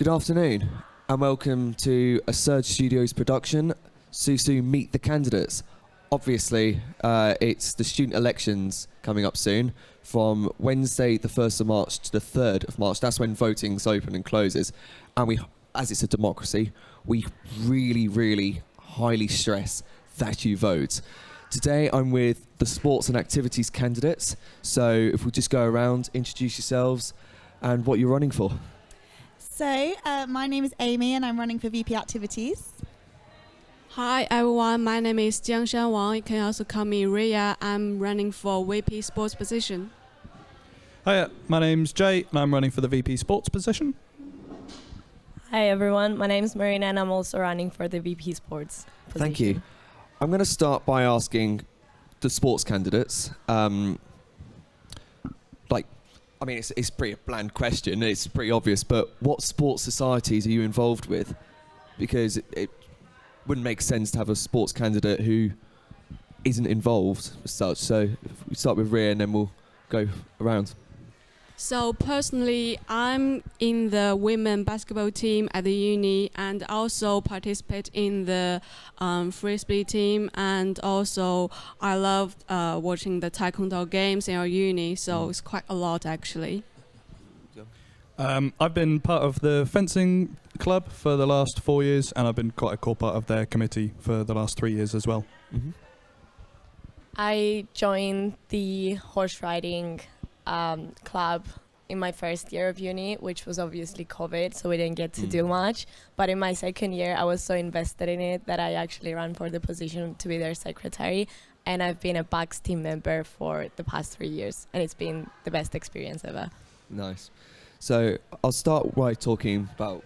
Good afternoon and welcome to a SUSU Studios production, SUSU Meet the Candidates. Obviously, it's the student elections coming up soon from Wednesday the 1st of March to the 3rd of March. That's when voting's open and closes. And we, as it's a democracy, we really, really highly stress that you vote. Today I'm with the sports and activities candidates. So if we just go around, introduce yourselves and what you're running for. So, my name is Amy and I'm running for VP Activities. Hi everyone, my name is Jiangshan Wang. You can also call me Ria. I'm running for VP Sports position. Hiya, my name's Jay and I'm running for the VP Sports position. Hi everyone, my name's Marina and I'm also running for the VP Sports position. Thank you. I'm going to start by asking the sports candidates, it's a pretty bland question, it's pretty obvious, but what sports societies are you involved with? Because it wouldn't make sense to have a sports candidate who isn't involved as such. So if we start with Ria and then we'll go around. So personally, I'm in the women basketball team at the uni and also participate in the frisbee team, and also I love watching the taekwondo games in our uni, so it's quite a lot actually. I've been part of the fencing club for the last 4 years and I've been quite a core part of their committee for the last 3 years as well. Mm-hmm. I joined the horse riding club in my first year of uni, which was obviously COVID, so we didn't get to do much. But in my second year, I was so invested in it that I actually ran for the position to be their secretary. And I've been a BACS team member for the past 3 years, and it's been the best experience ever. Nice. So I'll start by talking about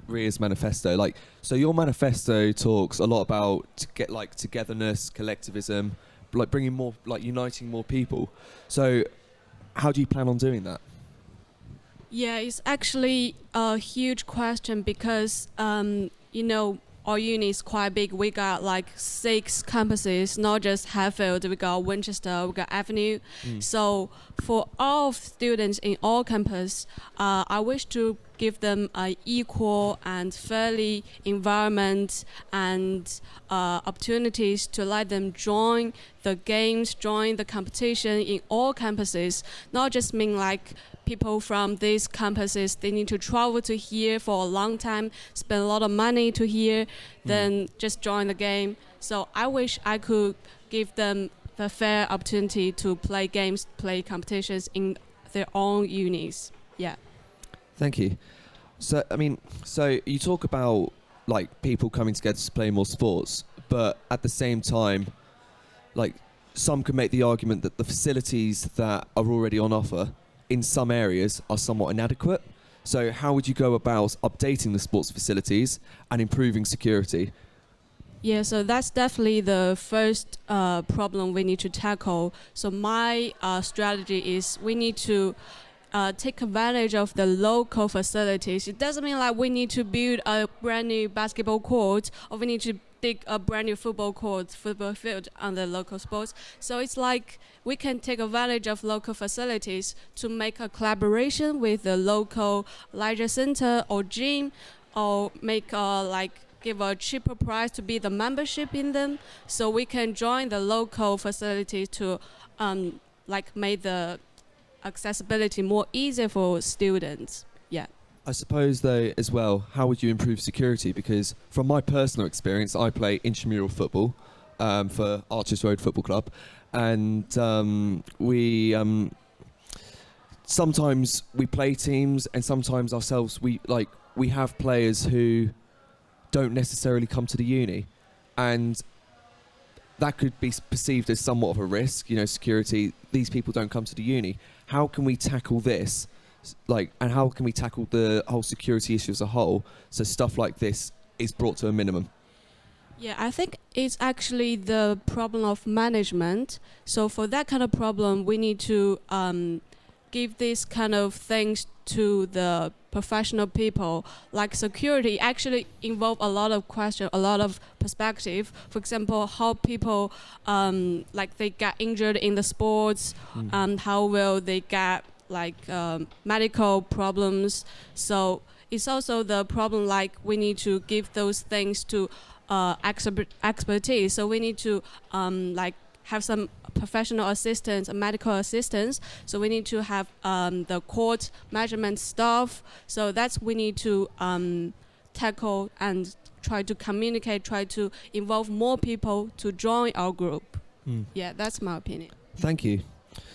Ria's manifesto. So your manifesto talks a lot about togetherness, collectivism, bringing more, uniting more people. So how do you plan on doing that? Yeah, it's actually a huge question because, our uni is quite big. We got 6 campuses, not just Hatfield. We got Winchester, we got Avenue. So for all students in all campus, I wish to give them an equal and fairly environment and opportunities to let them join the games, join the competition in all campuses, not just mean people from these campuses, they need to travel to here for a long time, spend a lot of money to here, then just join the game. So I wish I could give them the fair opportunity to play games, play competitions in their own unis. Yeah. Thank you. So, so you talk about people coming together to play more sports, but at the same time, some could make the argument that the facilities that are already on offer in some areas are somewhat inadequate. So how would you go about updating the sports facilities and improving security? Yeah, so that's definitely the first problem we need to tackle. So my strategy is we need to take advantage of the local facilities. It doesn't mean we need to build a brand new basketball court or we need to dig a brand new football field on the local sports. So it's we can take advantage of local facilities to make a collaboration with the local leisure center or gym, or make give a cheaper price to be the membership in them, so we can join the local facilities to make the accessibility more easier for students. Yeah. I suppose though as well, how would you improve security? Because from my personal experience, I play intramural football for Archers Road Football Club, and we sometimes we play teams, and sometimes ourselves we have players who don't necessarily come to the uni, and that could be perceived as somewhat of a risk. Security, these people don't come to the uni. How can we tackle this? And how can we tackle the whole security issue as a whole, so stuff like this is brought to a minimum? Yeah, I think it's actually the problem of management. So for that kind of problem, we need to give these kind of things to the professional people. Security actually involve a lot of question, a lot of perspective. For example, how people they get injured in the sports, how will they get medical problems. So it's also the problem, like we need to give those things to expertise. So we need to like have some professional assistance, medical assistance. So we need to have the court measurement staff. So that's we need to tackle and try to communicate, try to involve more people to join our group. Yeah, that's my opinion. Thank you.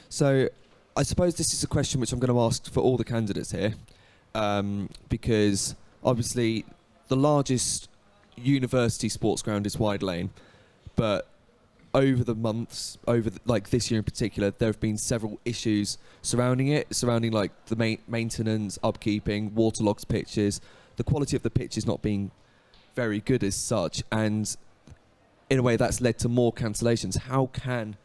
So I suppose this is a question which I'm going to ask for all the candidates here, because obviously the largest university sports ground is Wide Lane, but over the months, like this year in particular, there have been several issues surrounding like the maintenance, upkeeping, waterlogged pitches, the quality of the pitches not being very good as such, and in a way that's led to more cancellations. How can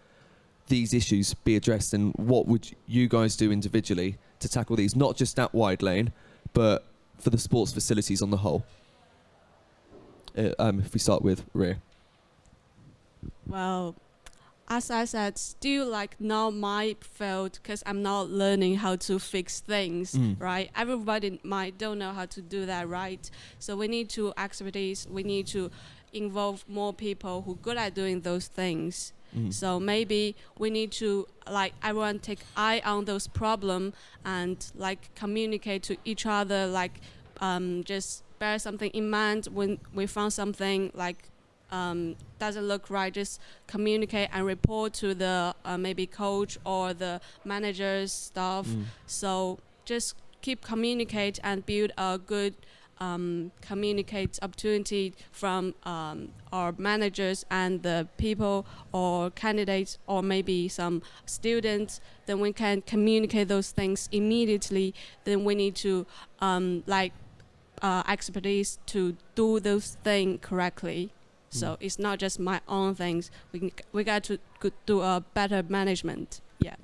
these issues be addressed, and what would you guys do individually to tackle these, not just at Wide Lane, but for the sports facilities on the whole? If we start with Rhea. Well, as I said, still like not my field, because I'm not learning how to fix things, right? Everybody might don't know how to do that, right? So we need to expertise, we need to involve more people who are good at doing those things. So maybe we need to, like, everyone take eye on those problems and like communicate to each other, like just bear something in mind when we found something like doesn't look right. Just communicate and report to the maybe coach or the manager's staff. So just keep communicate and build a good communicate opportunity from our managers and the people or candidates or maybe some students. Then we can communicate those things immediately. Then we need to expertise to do those things correctly. So it's not just my own things. We got to do a better management. Yeah.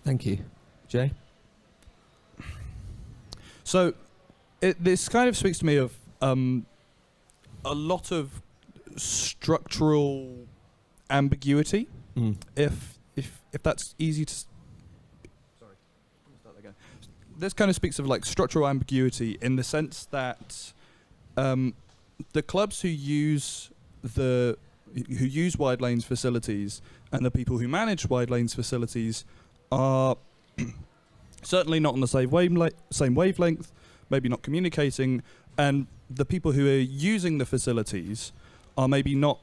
Thank you. Jay? So this kind of speaks to me of a lot of structural ambiguity. If that's easy to... Sorry. Start again. This kind of speaks of like structural ambiguity in the sense that the clubs who use Wide Lane's facilities and the people who manage Wide Lane's facilities are certainly not on the same wavelength, maybe not communicating, and the people who are using the facilities are maybe not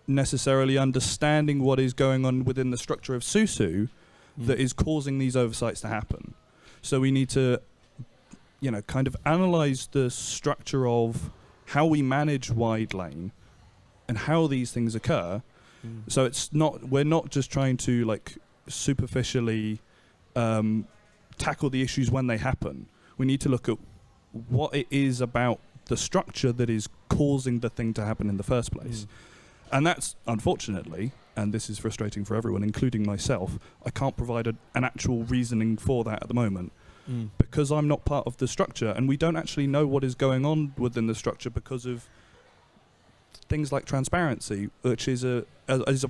necessarily understanding what is going on within the structure of SUSU that is causing these oversights to happen. So we need to, kind of analyze the structure of how we manage Wide Lane and how these things occur. So we're not just trying to like superficially tackle the issues when they happen. We need to look at what it is about the structure that is causing the thing to happen in the first place. And that's, unfortunately, and this is frustrating for everyone, including myself, I can't provide an actual reasoning for that at the moment because I'm not part of the structure, and we don't actually know what is going on within the structure because of things like transparency, which is a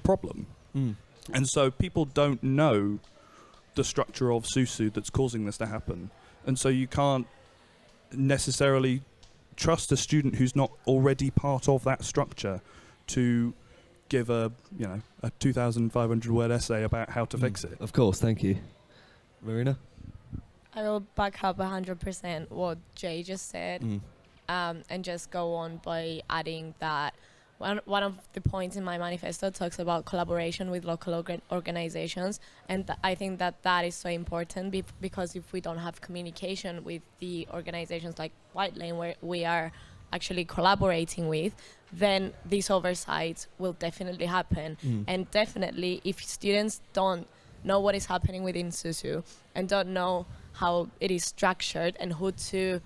problem. And so people don't know the structure of SUSU that's causing this to happen. And so you can't necessarily trust a student who's not already part of that structure to give a 2,500 word essay about how to fix it. Of course, thank you. Marina? I will back up 100% what Jay just said, and just go on by adding that one of the points in my manifesto talks about collaboration with local organizations, and I think that is so important because if we don't have communication with the organizations like Wide Lane, where we are actually collaborating with, then these oversights will definitely happen. And definitely if students don't know what is happening within SUSU and don't know how it is structured and who to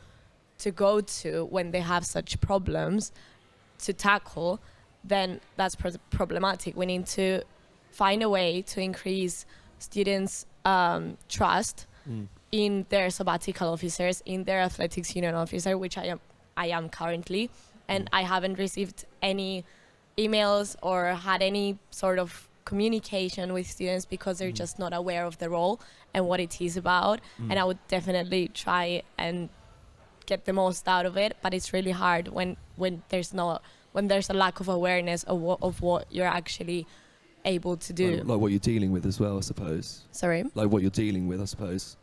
go to when they have such problems to tackle, then that's problematic. We need to find a way to increase students' trust in their sabbatical officers, in their athletics union officer, which I am currently, and I haven't received any emails or had any sort of communication with students because they're just not aware of the role and what it is about. And I would definitely try and get the most out of it, but it's really hard when there's a lack of awareness of what you're actually able to do. Like what you're dealing with as well, I suppose. Sorry? Like what you're dealing with, I suppose.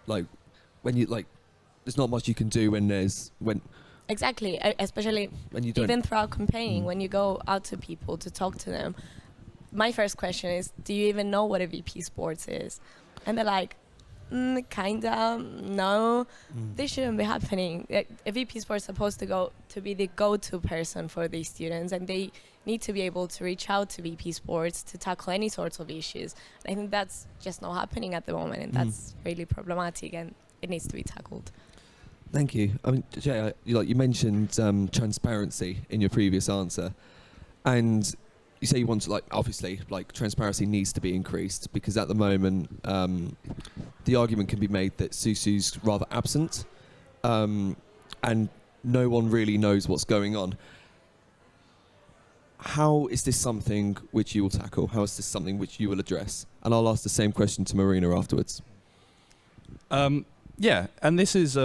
Like when you there's not much you can do when Exactly, especially when you don't. even throughout campaigning, when you go out to people to talk to them. My first question is, do you even know what a VP Sports is? And they're like, kinda, no. This shouldn't be happening. A VP Sports is supposed to be the go-to person for these students, and they need to be able to reach out to VP Sports to tackle any sorts of issues. And I think that's just not happening at the moment, and that's really problematic, and it needs to be tackled. Thank you. I mean, Jay, you mentioned transparency in your previous answer, and you say you want to obviously transparency needs to be increased because at the moment the argument can be made that SUSU's rather absent, and no one really knows what's going on. How is this something which you will tackle? How is this something which you will address? And I'll ask the same question to Marina afterwards. Yeah, and this is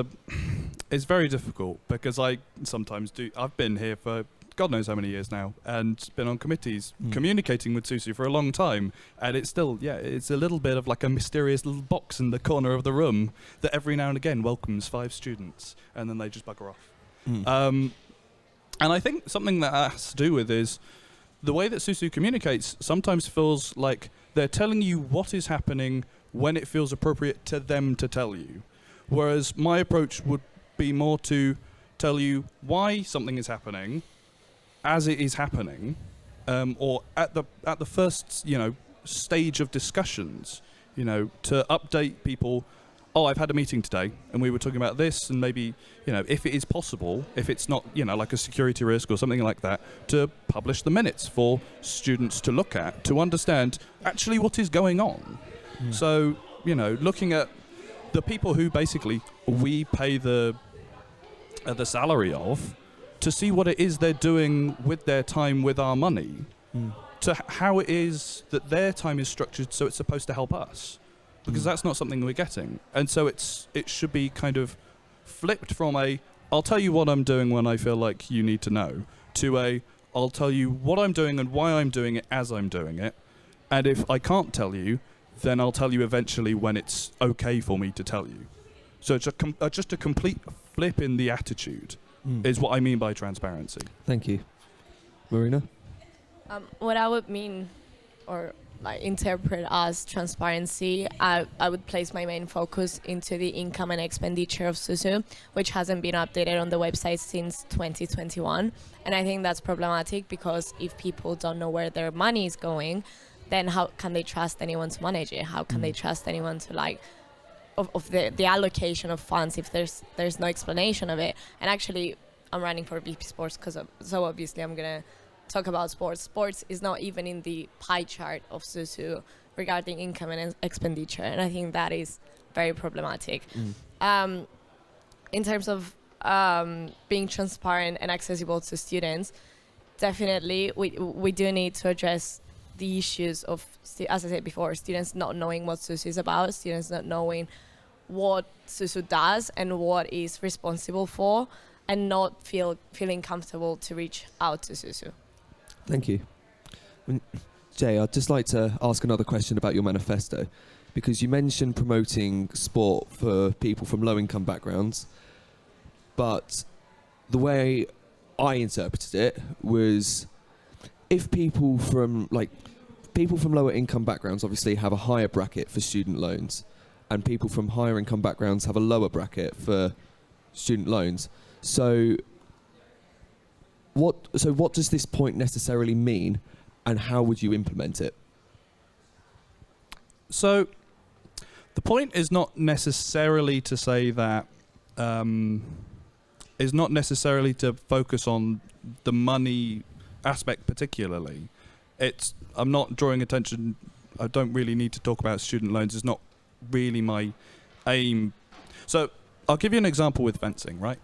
it's very difficult because I sometimes do. I've been here for God knows how many years now, and been on committees communicating with SUSU for a long time, and it's still, it's a little bit of like a mysterious little box in the corner of the room that every now and again welcomes 5 students, and then they just bugger off. And I think something that has to do with is the way that SUSU communicates sometimes feels like they're telling you what is happening when it feels appropriate to them to tell you. Whereas my approach would be more to tell you why something is happening as it is happening, or at the first, stage of discussions, to update people. Oh, I've had a meeting today and we were talking about this, and maybe, if it is possible, if it's not, like a security risk or something like that, to publish the minutes for students to look at, to understand actually what is going on. So, looking at the people who basically we pay the salary of, to see what it is they're doing with their time, with our money, to how it is that their time is structured so it's supposed to help us. Because that's not something we're getting. And so it should be kind of flipped from I'll tell you what I'm doing when I feel like you need to know, to I'll tell you what I'm doing and why I'm doing it as I'm doing it. And if I can't tell you, then I'll tell you eventually when it's okay for me to tell you. So it's just a complete flip in the attitude is what I mean by transparency. Thank you. Marina? What I would mean or interpret as transparency, I would place my main focus into the income and expenditure of SUSU, which hasn't been updated on the website since 2021. And I think that's problematic because if people don't know where their money is going, then how can they trust anyone to manage it? How can they trust anyone to of the allocation of funds if there's no explanation of it? And actually, I'm running for VP Sports so obviously I'm gonna talk about sports. Sports is not even in the pie chart of SUSU regarding income and expenditure, and I think that is very problematic. In terms of being transparent and accessible to students, definitely we do need to address the issues of, as I said before, students not knowing what SUSU is about, students not knowing what SUSU does and what is responsible for, and not feeling comfortable to reach out to SUSU. Thank you. Jay, I'd just like to ask another question about your manifesto, because you mentioned promoting sport for people from low-income backgrounds, but the way I interpreted it was if people from lower income backgrounds obviously have a higher bracket for student loans, and people from higher income backgrounds have a lower bracket for student loans. So what does this point necessarily mean, and how would you implement it? So the point is not necessarily to say that is not necessarily to focus on the money aspect particularly. I'm not drawing attention. I don't really need to talk about student loans. It's not really my aim. So I'll give you an example with fencing, right?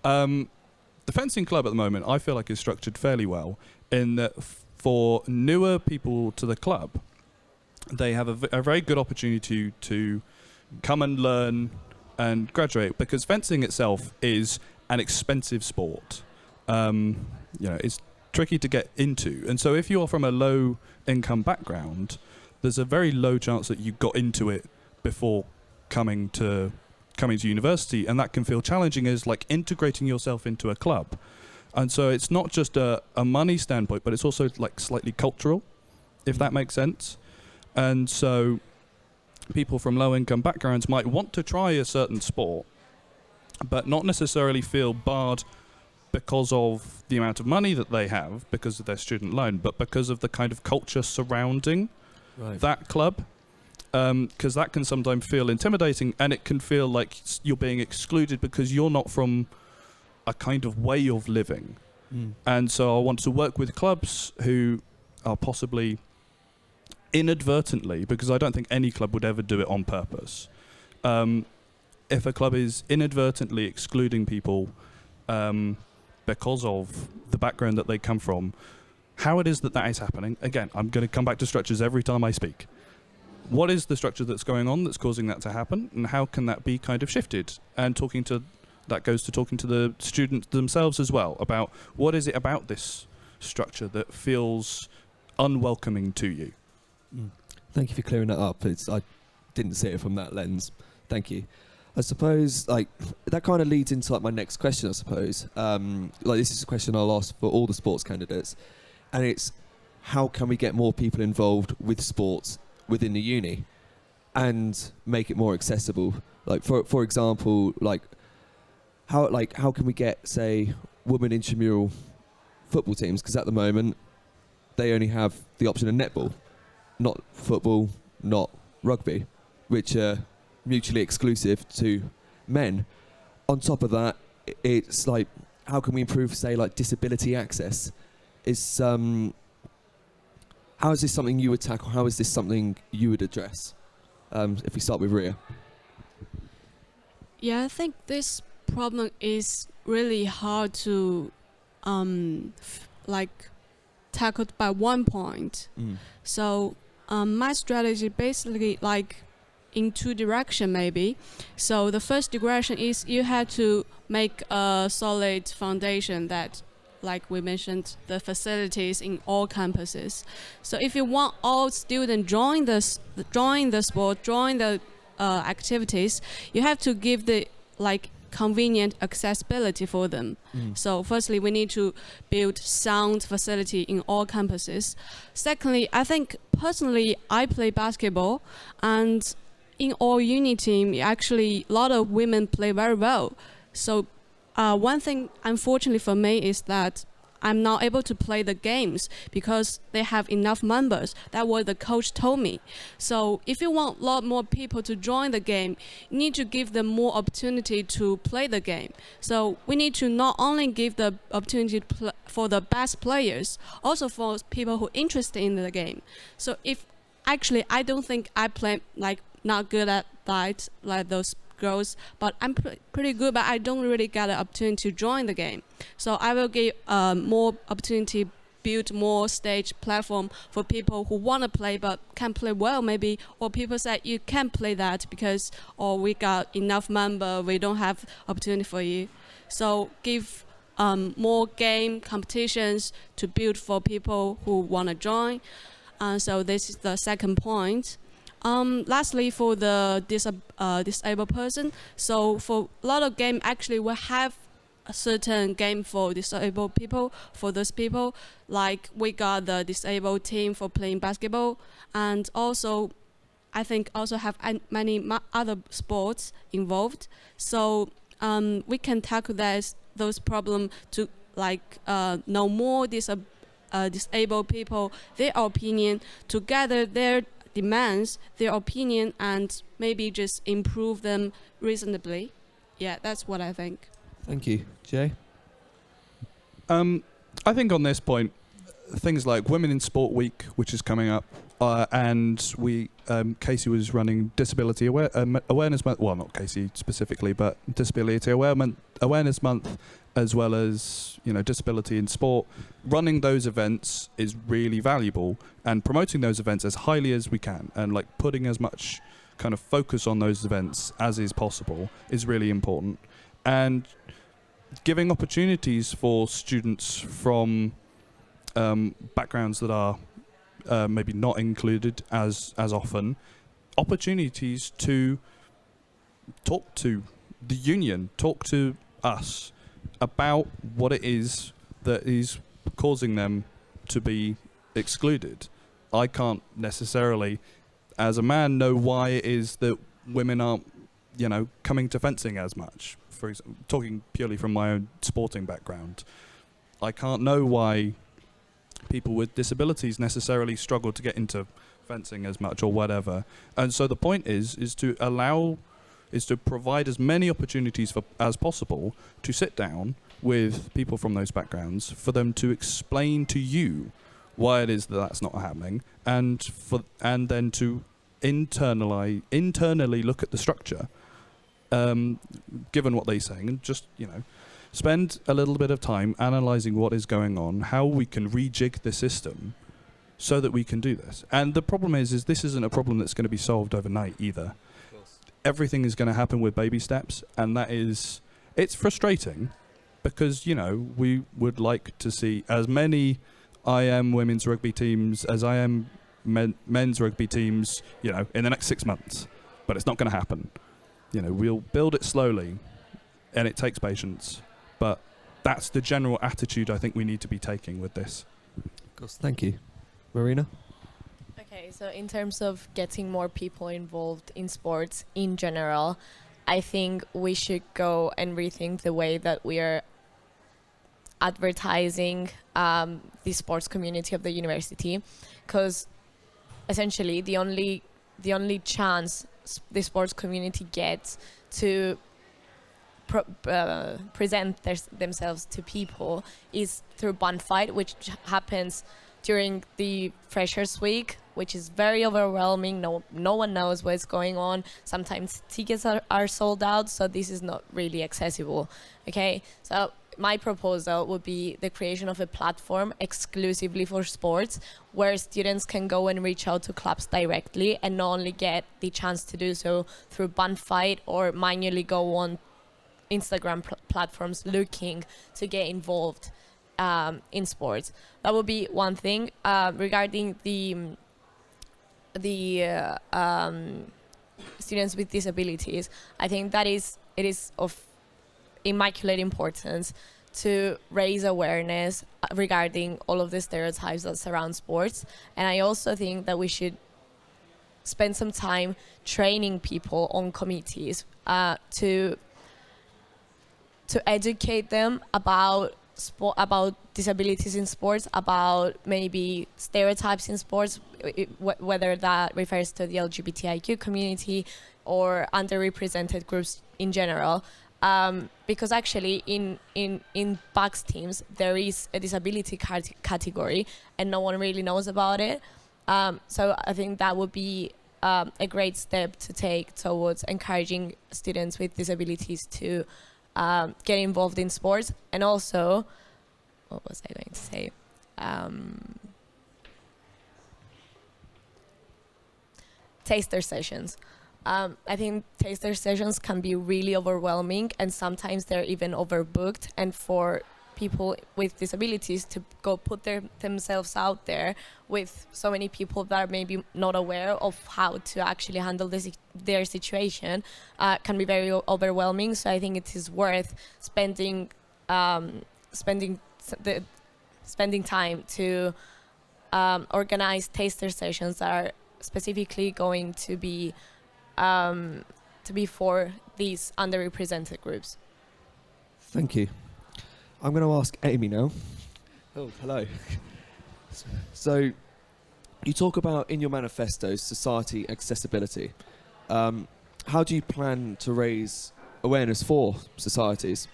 The fencing club at the moment, I feel like, is structured fairly well in that for newer people to the club, they have a very good opportunity to come and learn and graduate, because fencing itself is an expensive sport. It's tricky to get into, and so if you're from a low income background, there's a very low chance that you got into it before coming to university, and that can feel challenging as like integrating yourself into a club. And so it's not just a money standpoint, but it's also like slightly cultural, if that makes sense. And so people from low income backgrounds might want to try a certain sport, but not necessarily feel barred because of the amount of money that they have, because of their student loan, but because of the kind of culture surrounding that club. Because that can sometimes feel intimidating, and it can feel like you're being excluded because you're not from a kind of way of living. And so I want to work with clubs who are possibly inadvertently, because I don't think any club would ever do it on purpose. If a club is inadvertently excluding people because of the background that they come from, how it is that is happening. Again, I'm going to come back to structures every time I speak. What is the structure that's going on that's causing that to happen, and how can that be kind of shifted? And that goes to talking to the students themselves as well about what is it about this structure that feels unwelcoming to you. Thank you for clearing that up. I didn't see it from that lens. Thank you. I suppose that kind of leads into my next question, I suppose. This is a question I'll ask for all the sports candidates, and it's how can we get more people involved with sports within the uni and make it more accessible? For example, how can we get, say, women intramural football teams? Because at the moment they only have the option of netball, not football, not rugby, which are mutually exclusive to men. On top of that, it's how can we improve, say, disability access? How is this something you would tackle? How is this something you would address? If we start with Ria. Yeah, I think this problem is really hard to tackled by one point. So my strategy basically in two directions maybe. So the first direction is you have to make a solid foundation that, like we mentioned, the facilities in all campuses. So if you want all students join the sport, join the activities, you have to give the convenient accessibility for them. So firstly, we need to build sound facility in all campuses. Secondly, I think personally, I play basketball, and in all uni team, actually a lot of women play very well. So one thing, unfortunately for me, is that I'm not able to play the games because they have enough members. That's what the coach told me. So if you want a lot more people to join the game, you need to give them more opportunity to play the game. So we need to not only give the opportunity for the best players, also for people who are interested in the game. So if actually I don't think I play not good at that like those girls, but I'm pretty good, but I don't really get an opportunity to join the game. So I will give more opportunity, build more stage platform for people who want to play but can't play well maybe, or people say you can't play that because we got enough member, we don't have opportunity for you. So give more game competitions to build for people who want to join. So this is the second point. Lastly, for the disabled person, so for a lot of game, actually we have a certain game for disabled people. For those people, like we got the disabled team for playing basketball, and also I think also have many other sports involved. So we can tackle those problems to know more disabled people, their opinion, to gather their demands, their opinion, and maybe just improve them reasonably. Yeah, that's what I think. Thank you. Jay? I think on this point, things like Women in Sport Week, which is coming up, and Casey was running Disability Awareness Month, well, not Casey specifically, but Disability Awareness Month, as well as disability in sport. Running those events is really valuable, and promoting those events as highly as we can, and putting as much kind of focus on those events as is possible is really important. And giving opportunities for students from backgrounds that are maybe not included as often, opportunities to talk to the union, talk to us about what it is that is causing them to be excluded. I can't necessarily, as a man, know why it is that women aren't, coming to fencing as much. For example, talking purely from my own sporting background, I can't know why people with disabilities necessarily struggle to get into fencing as much or whatever. And so the point is to provide as many opportunities as possible to sit down with people from those backgrounds for them to explain to you why it is that that's not happening, and then to internally look at the structure, given what they're saying, and just spend a little bit of time analysing what is going on, how we can rejig the system so that we can do this. And the problem is this isn't a problem that's going to be solved overnight either. Everything is going to happen with baby steps, and it's frustrating because, we would like to see as many IM women's rugby teams as IM men's rugby teams, in the next 6 months. But it's not going to happen. We'll build it slowly, and it takes patience. But that's the general attitude I think we need to be taking with this. Of course, thank you. Marina? Okay, so in terms of getting more people involved in sports in general, I think we should go and rethink the way that we are advertising the sports community of the university, because essentially the only chance the sports community gets to present themselves to people is through bun fight, which happens during the Freshers Week, which is very overwhelming. No one knows what's going on. Sometimes tickets are sold out, so this is not really accessible. Okay, so my proposal would be the creation of a platform exclusively for sports, where students can go and reach out to clubs directly and not only get the chance to do so through bun fight or manually go on Instagram platforms looking to get involved in sports. That would be one thing. Regarding the students with disabilities, I think it is of immaculate importance to raise awareness regarding all of the stereotypes that surround sports. And I also think that we should spend some time training people on committees to educate them about disabilities in sports, about maybe stereotypes in sports, whether that refers to the LGBTIQ community or underrepresented groups in general. Because actually in BACS teams there is a disability category and no one really knows about it. So I think that would be a great step to take towards encouraging students with disabilities to get involved in sports. And also, what was I going to say? Taster sessions. I think taster sessions can be really overwhelming, and sometimes they're even overbooked. And for people with disabilities to go put themselves out there with so many people that are maybe not aware of how to actually handle their situation can be very overwhelming. So I think it is worth spending time to organize taster sessions that are specifically going to be for these underrepresented groups. Thank you. I'm going to ask Amy now. Oh, hello. So, you talk about in your manifesto society accessibility. How do you plan to raise awareness for societies?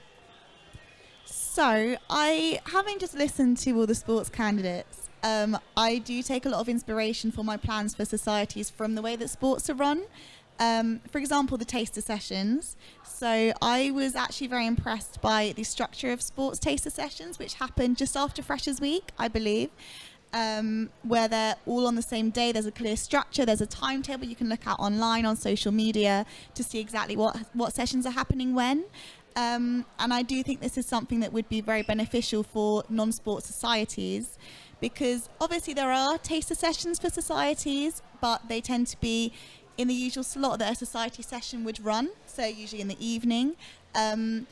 So, having just listened to all the sports candidates, I do take a lot of inspiration for my plans for societies from the way that sports are run. For example, the taster sessions. So I was actually very impressed by the structure of sports taster sessions, which happened just after Freshers Week, I believe. where they're all on the same day. There's a clear structure. There's a timetable you can look at online on social media to see exactly what sessions are happening when. And I do think this is something that would be very beneficial for non-sport societies, because obviously there are taster sessions for societies, but they tend to be in the usual slot that a society session would run, so usually in the evening. And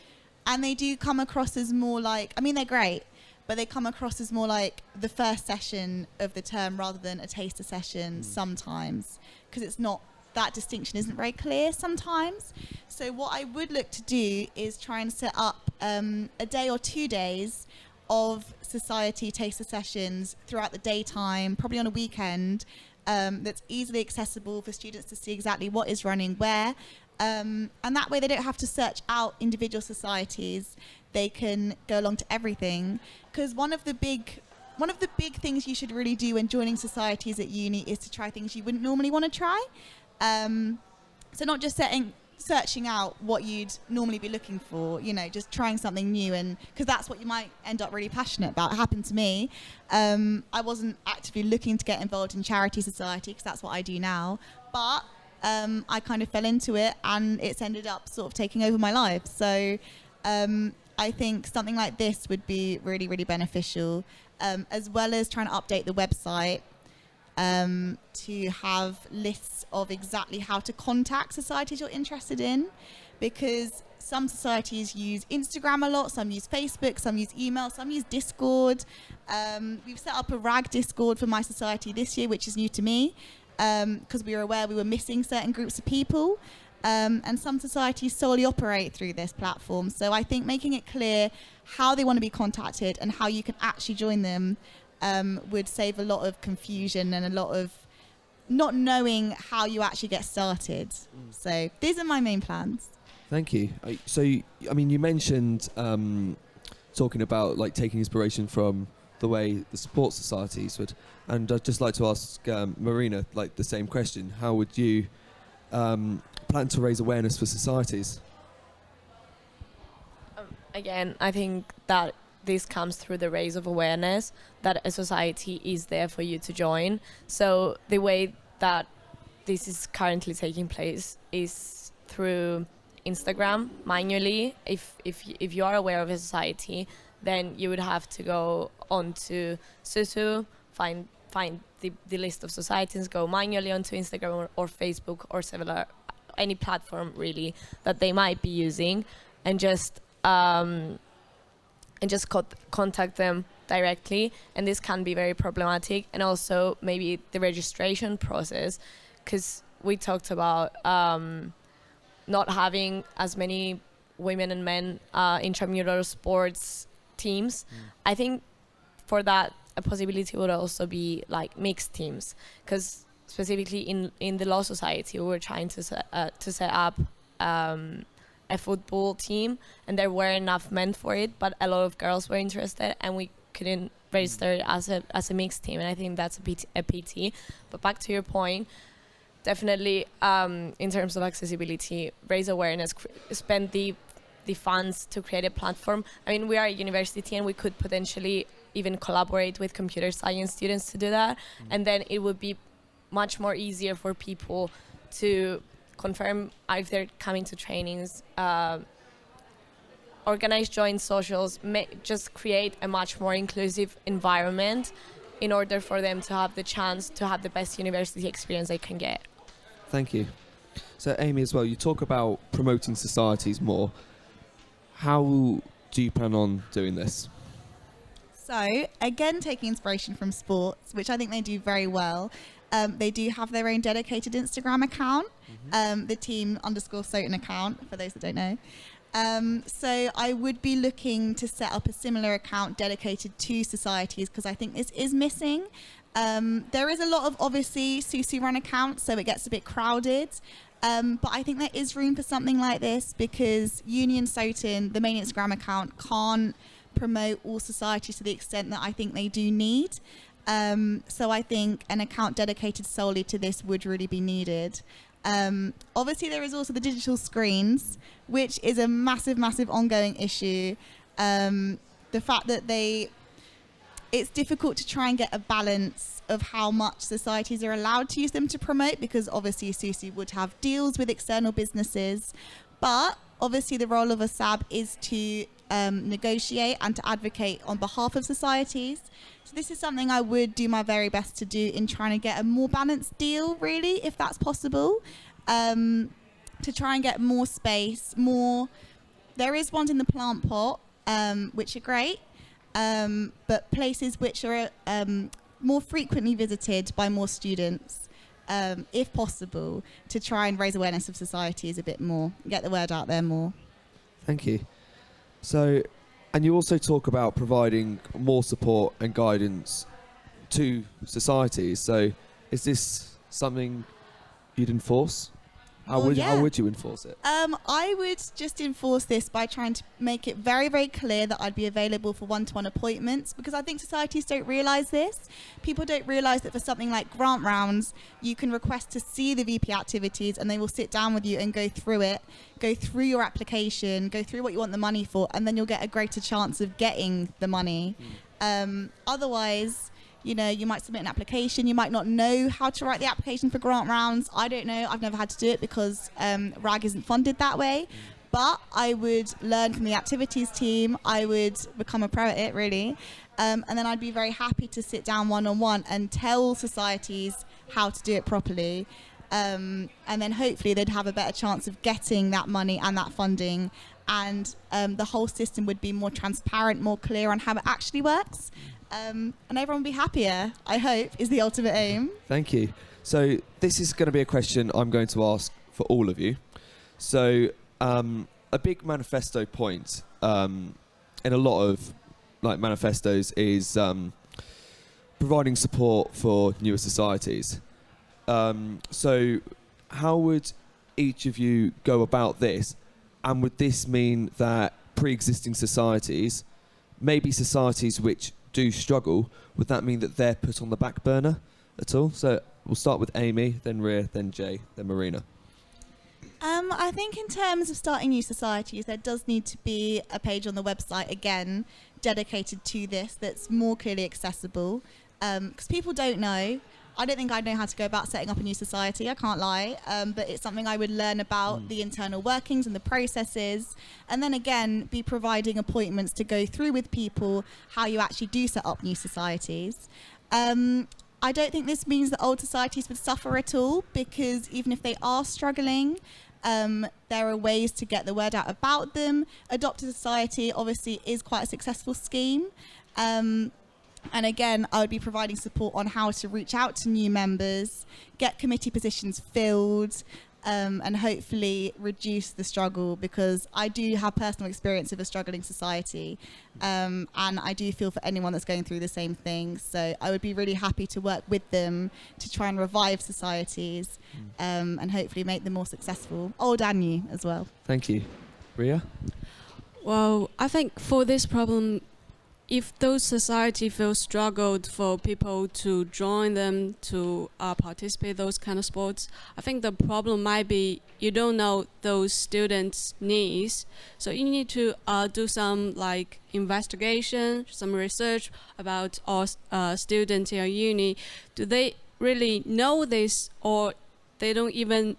they do come across as more like, I mean, they're great, but they come across as more like the first session of the term rather than a taster session sometimes, because it's not, that distinction isn't very clear sometimes. So what I would look to do is try and set up a day or 2 days of society taster sessions throughout the daytime, probably on a weekend, that's easily accessible for students to see exactly what is running where. And that way they don't have to search out individual societies. They can go along to everything. Because one of the big things you should really do when joining societies at uni is to try things you wouldn't normally want to try. So not just searching out what you'd normally be looking for, you know, just trying something new, and because that's what you might end up really passionate about. It happened to me. I wasn't actively looking to get involved in charity society because that's what I do now, but I kind of fell into it and it's ended up sort of taking over my life. So I think something like this would be really, really beneficial, as well as trying to update the website to have lists of exactly how to contact societies you're interested in, because some societies use Instagram a lot, some use Facebook, some use email, some use Discord. We've set up a RAG Discord for my society this year, which is new to me, because we were aware we were missing certain groups of people. And some societies solely operate through this platform. So I think making it clear how they want to be contacted and how you can actually join them would save a lot of confusion and a lot of not knowing how you actually get started. So these are my main plans. Thank you. So, I mean, you mentioned talking about like taking inspiration from the way the sports societies would, and I'd just like to ask Marina like the same question. How would you plan to raise awareness for societies? Again, I think that this comes through the raise of awareness that a society is there for you to join. So the way that this is currently taking place is through Instagram manually. If you are aware of a society, then you would have to go onto SUSU, find the list of societies, go manually onto Instagram or Facebook or similar, any platform really that they might be using, and just contact them directly. And this can be very problematic. And also maybe the registration process, because we talked about not having as many women and men intramural sports teams. I think for that a possibility would also be like mixed teams, because specifically in the law society we were trying to set up a football team, and there were enough men for it, but a lot of girls were interested and we couldn't register it as a mixed team, and I think that's a pity. But back to your point, definitely in terms of accessibility, raise awareness, spend the funds to create a platform. I mean, we are a university and we could potentially even collaborate with computer science students to do that, and then it would be much more easier for people to confirm if they're coming to trainings, organize joint socials, just create a much more inclusive environment in order for them to have the chance to have the best university experience they can get. Thank you. So Amy, as well, you talk about promoting societies more. How do you plan on doing this? So again, taking inspiration from sports, which I think they do very well. They do have their own dedicated Instagram account, the team_Soton account, for those that don't know. So I would be looking to set up a similar account dedicated to societies, because I think this is missing. There is a lot of obviously SUSU run accounts, so it gets a bit crowded. But I think there is room for something like this, because Union Soton, the main Instagram account, can't promote all societies to the extent that I think they do need. So I think an account dedicated solely to this would really be needed. Obviously, there is also the digital screens, which is a massive, massive ongoing issue. The fact that it's difficult to try and get a balance of how much societies are allowed to use them to promote, because obviously SUSU would have deals with external businesses. But obviously the role of a SAB is to negotiate and to advocate on behalf of societies. So this is something I would do my very best to do in trying to get a more balanced deal, really, if that's possible, to try and get more space, there is ones in the plant pot, which are great, but places which are more frequently visited by more students, if possible, to try and raise awareness of societies a bit more, get the word out there more. Thank you. So, and you also talk about providing more support and guidance to societies. So, is this something you'd enforce? How would you enforce it? I would just enforce this by trying to make it very, very clear that I'd be available for one-to-one appointments, because I think societies don't realise this. People don't realise that for something like grant rounds, you can request to see the VP activities and they will sit down with you and go through it, go through your application, go through what you want the money for, and then you'll get a greater chance of getting the money. Otherwise, you know, you might submit an application, you might not know how to write the application for grant rounds. I don't know, I've never had to do it because RAG isn't funded that way. But I would learn from the activities team, I would become a pro at it, really. And then I'd be very happy to sit down one-on-one and tell societies how to do it properly. And then hopefully they'd have a better chance of getting that money and that funding. And the whole system would be more transparent, more clear on how it actually works. And everyone will be happier, I hope, is the ultimate aim. Thank you. So this is going to be a question I'm going to ask for all of you. So a big manifesto point in a lot of manifestos is providing support for newer societies. So how would each of you go about this? And would this mean that pre-existing societies, maybe societies which do struggle, would that mean that they're put on the back burner at all? So we'll start with Amy, then Ria, then Jay, then Marina. I think in terms of starting new societies, there does need to be a page on the website, again, dedicated to this, that's more clearly accessible. Because people don't know. I don't think I'd know how to go about setting up a new society, I can't lie, but it's something I would learn about the internal workings and the processes, and then again be providing appointments to go through with people how you actually do set up new societies. I don't think this means that old societies would suffer at all, because even if they are struggling, there are ways to get the word out about them. Adopt a Society obviously is quite a successful scheme. And again, I would be providing support on how to reach out to new members, get committee positions filled, and hopefully reduce the struggle, because I do have personal experience of a struggling society, and I do feel for anyone that's going through the same thing. So I would be really happy to work with them to try and revive societies, and hopefully make them more successful, old and new as well. Thank you. Ria? Well, I think for this problem, if those society feel struggled for people to join them to participate those kind of sports, I think the problem might be you don't know those students' needs. So you need to do some investigation, some research about all students in a uni. Do they really know this, or they don't even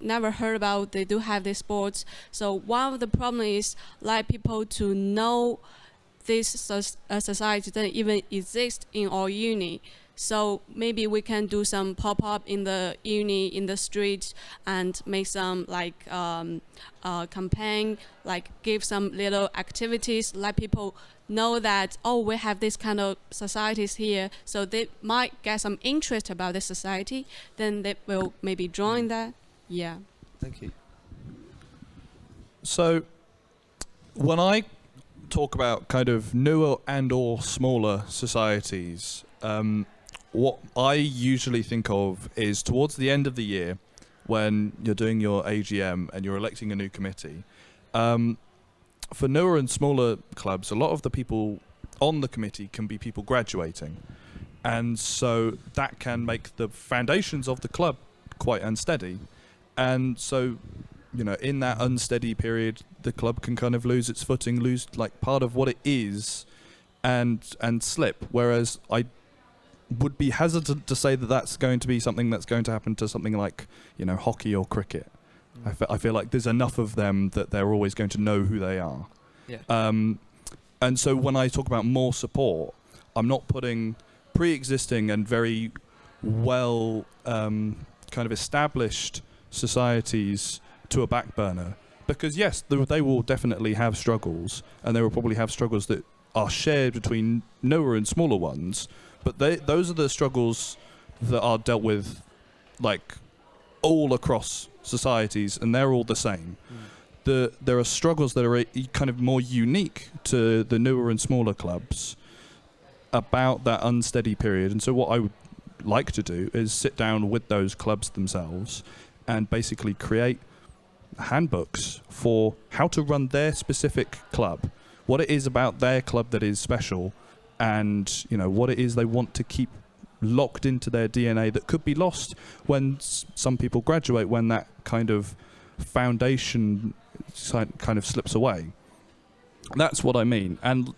never heard about they do have these sports? So one of the problem is people to know this society doesn't even exist in our uni. So maybe we can do some pop-up in the uni, in the street, and make some campaign, give some little activities, let people know that, oh, we have this kind of societies here, so they might get some interest about this society, then they will maybe join that. Yeah. Thank you. So when I talk about kind of newer and or smaller societies, what I usually think of is towards the end of the year when you're doing your AGM and you're electing a new committee. For newer and smaller clubs, a lot of the people on the committee can be people graduating, and so that can make the foundations of the club quite unsteady. And so, in that unsteady period, the club can kind of lose its footing, lose part of what it is and slip. Whereas I would be hesitant to say that that's going to be something that's going to happen to something like, hockey or cricket. I feel like there's enough of them that they're always going to know who they are. Yeah. And so when I talk about more support, I'm not putting pre-existing and very well kind of established societies to a back burner. Because yes, they will definitely have struggles, and they will probably have struggles that are shared between newer and smaller ones. But those are the struggles that are dealt with, like, all across societies, and they're all the same. There are struggles that are kind of more unique to the newer and smaller clubs about that unsteady period. And so what I would like to do is sit down with those clubs themselves and basically create handbooks for how to run their specific club, what it is about their club that is special, and what it is they want to keep locked into their DNA that could be lost when some people graduate, when that kind of foundation kind of slips away. That's what I mean. And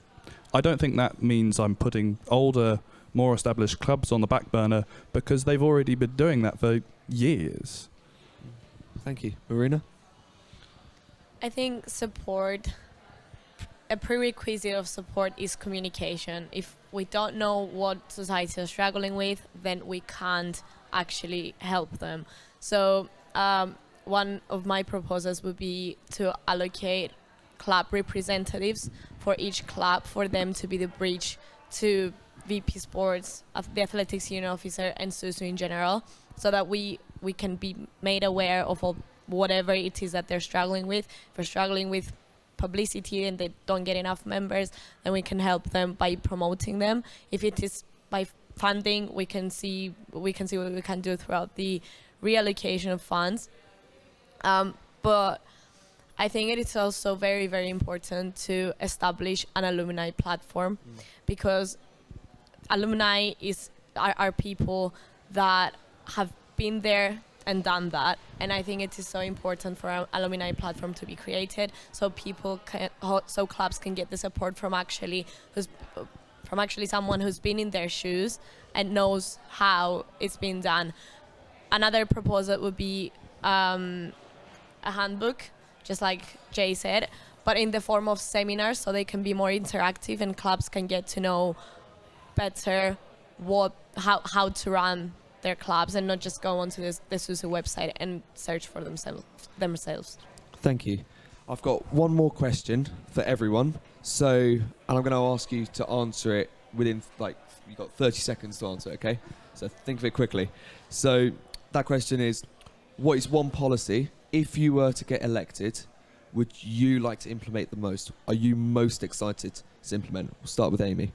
I don't think that means I'm putting older, more established clubs on the back burner, because they've already been doing that for years. Thank you. Marina? I think a prerequisite of support is communication. If we don't know what society is struggling with, then we can't actually help them. So one of my proposals would be to allocate club representatives for each club, for them to be the bridge to VP Sports, the Athletics Union Officer, and SUSU in general, so that we can be made aware of whatever it is that they're struggling with. If they're struggling with publicity and they don't get enough members, then we can help them by promoting them. If it is by funding, we can see what we can do throughout the reallocation of funds. But I think it is also very, very important to establish an alumni platform, because alumni are people that have been there and done that, and I think it is so important for an alumni platform to be created, so so clubs can get the support from actually someone who's been in their shoes and knows how it's been done. Another proposal would be a handbook, just like Jay said, but in the form of seminars, so they can be more interactive and clubs can get to know better how to run their clubs, and not just go onto the SUSU website and search for themselves. Thank you. I've got one more question for everyone. And I'm going to ask you to answer it within, you've got 30 seconds to answer, okay? So think of it quickly. So that question is, what is one policy, if you were to get elected, would you like to implement the most? Are you most excited to implement? We'll start with Amy.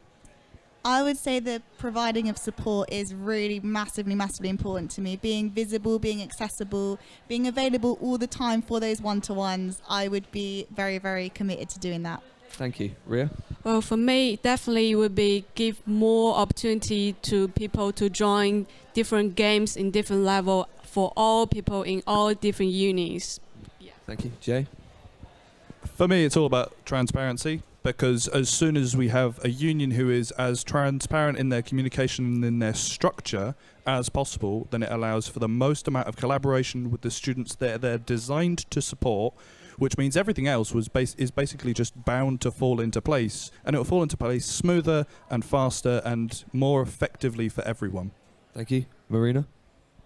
I would say the providing of support is really massively, massively important to me. Being visible, being accessible, being available all the time for those one-to-ones. I would be very, very committed to doing that. Thank you. Ria? Well, for me, definitely would be give more opportunity to people to join different games in different level for all people in all different unis. Yeah. Thank you. Jay? For me, it's all about transparency, because as soon as we have a union who is as transparent in their communication and in their structure as possible, then it allows for the most amount of collaboration with the students that they're designed to support, which means everything else is basically just bound to fall into place, and it will fall into place smoother and faster and more effectively for everyone. Thank you. Marina?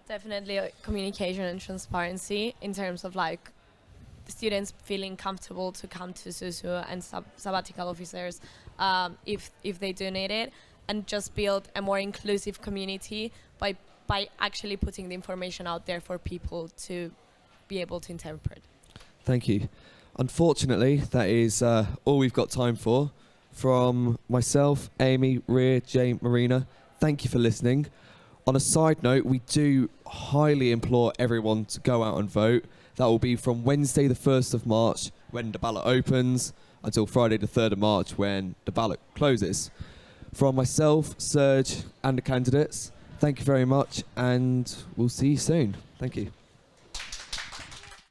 Definitely communication and transparency, in terms of the students feeling comfortable to come to SUSU and sabbatical officers if they do need it, and just build a more inclusive community by actually putting the information out there for people to be able to interpret. Thank you. Unfortunately, that is all we've got time for. From myself, Amy, Ria, Jay, Marina, thank you for listening. On a side note, we do highly implore everyone to go out and vote. That will be from Wednesday the 1st of March, when the ballot opens, until Friday the 3rd of March, when the ballot closes. From myself, Serge, and the candidates, thank you very much, and we'll see you soon. Thank you.